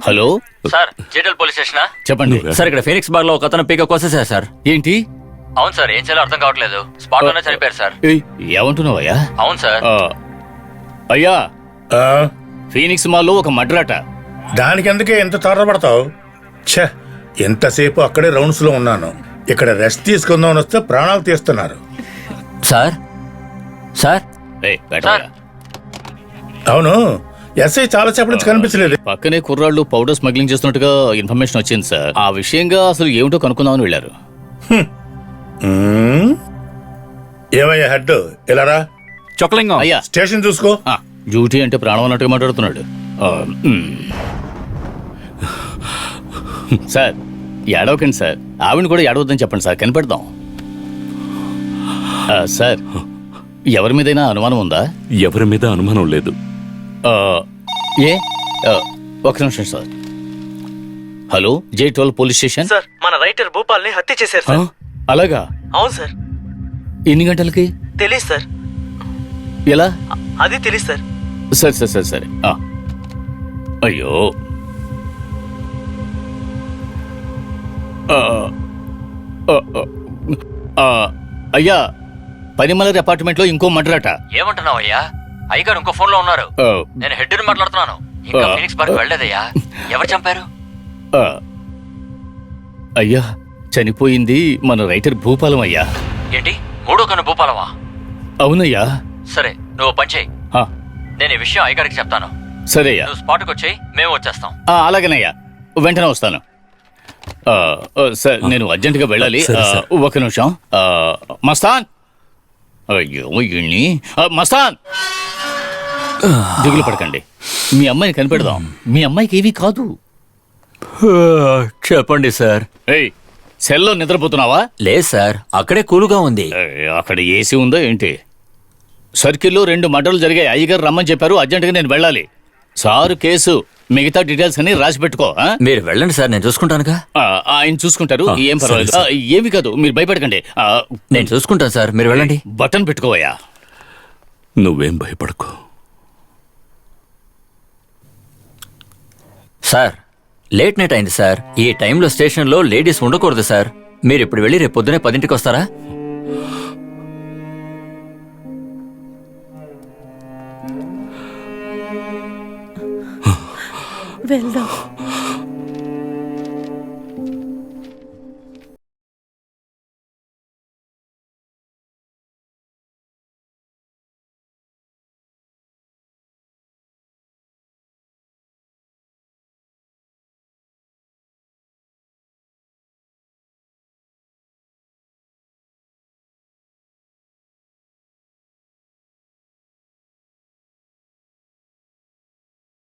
Hello sir జేడల్ police స్టేషనా? చెప్పండి. సార్ ఇక్కడ ఫీనిక్స్ బాగ్ లో ఒక అతను పీక కోసేసారు సార్. ఏంటి? అవును సార్, ఏం చేయాలో అర్థం కావట్లేదు. స్పాట్ లోనే చనిపోయారు సార్. ఏమంటున్నావయ్యా? అవును సార్. అయ్యా, ఆ, ఫీనిక్స్ మాల్లో ఒక మడ్రాట. దానికెందుకే ఎంత తొందరపడతావు? ఛ, ఎంతసేపు అక్కడే రౌండ్స్ లో ఉన్నాను. ఇక్కడ రెస్ట్ తీసుకుందామని వస్తే ప్రాణాలు తీస్తున్నారు. సార్ సార్ ఏయ్, పెట్టవయ్యా. సార్. అవును, ఎస్ఐ చాలా సేపటి నుంచి కనిపించలేదు. పక్కనే కుర్రాళ్ళు పౌడర్ స్మగ్లింగ్ చేస్తున్నట్టుగా ఇన్ఫర్మేషన్ వచ్చింది సార్. ఆ విషయంగా అసలు ఏమిటో కనుక్కుందామని వెళ్ళారు. ఉమ్, ఏమయ్యా హెడ్, ఇలా రా. చొక్కలింగం అయ్యా, స్టేషన్ చూసుకో. డ్యూటీ అంటే ప్రాణం అన్నట్టుగా మాట్లాడుతున్నాడు. సార్, ఏడవకండి సార్. ఆవిడని కూడా ఏడవద్దని చెప్పండి సార్, కనిపెడదాం. సార్, ఎవరి మీదైనా అనుమానం ఉందా? ఎవరి మీద అనుమానం లేదు. ఏ ఒక నిమిషం sir. Hello, J12 police station. Sir, మన రైటర్ భూపాల్ని హత్య చేశారు సార్. అలాగా? అవును సార్. ఎన్ని గంటలకి? తెలీదు సార్. ఎలా? అది తెలీదు సార్. సరే సరే సరే సరే. అయ్యో, అయ్యా, పనిమలర్ అపార్ట్మెంట్ లో ఇంకో మర్డరట. ఏమంటున్నావు అయ్యా? అయ్యగారు ఇంకో ఫోన్ లో ఉన్నారు. నేను హెడ్ ని మాట్లాడుతున్నాను. ఇంకా ఫీనిక్స్ బాగ్ వెళ్ళలేదయ్యా. ఎవరు చంపారు? అయ్యా, చనిపోయింది మన రైటర్ భూపాలం అయ్యా. ఏంటి, మూడో కన్ను భూపాలమా? అవునయ్యా. సరే, నువ్వు పని చేయి. నేను ఈ విషయం అయ్యగారికి చెప్తాను. సరే అయ్యా. నువ్వు స్పాట్కి వచ్చేయి, మేము వచ్చేస్తాం. అలాగేనయ్యా, వెంటనే వస్తాను. సార్, నేను అర్జెంటుగా వెళ్ళాలి. ఒక నిమిషం. మస్తాన్, అయ్యో ఇన్ని మస్తాన్, దిగులు పడకండి. మీ అమ్మాయిని కనిపెడదాం. మీ అమ్మాయికి ఏమీ కాదు. చెప్పండి సార్. ఏయ్, సెల్లో నిద్రపోతున్నావా? లేదు సార్, అక్కడే కూలుగా ఉంది. అక్కడ ఏసీ ఉందా ఏంటి? సర్కిల్లో 2 మర్డర్లు జరిగాయి. అయ్యగారు రమ్మని చెప్పారు. అర్జెంటుగా నేను వెళ్ళాలి. సారు కేసు, మిగతా డీటెయిల్స్ అని రాసి పెట్టుకో. మీరు వెళ్ళండి సార్, నేను చూసుకుంటానుగా. ఆయన చూసుకుంటారు, ఏం పర్వాలేదు. ఏమి కాదు, మీరు భయపడకండి. నేను చూసుకుంటాను సార్, మీరు వెళ్ళండి. బటన్ పెట్టుకోవయ్యా. నువ్వేం భయపడకు. సార్, లేట్ నైట్ అయింది సార్. ఈ టైంలో స్టేషన్లో లేడీస్ ఉండకూడదు సార్. మీరు ఇప్పుడు వెళ్ళి రేపు పొద్దునే 10ంటికి వస్తారా? వెళ్దాం.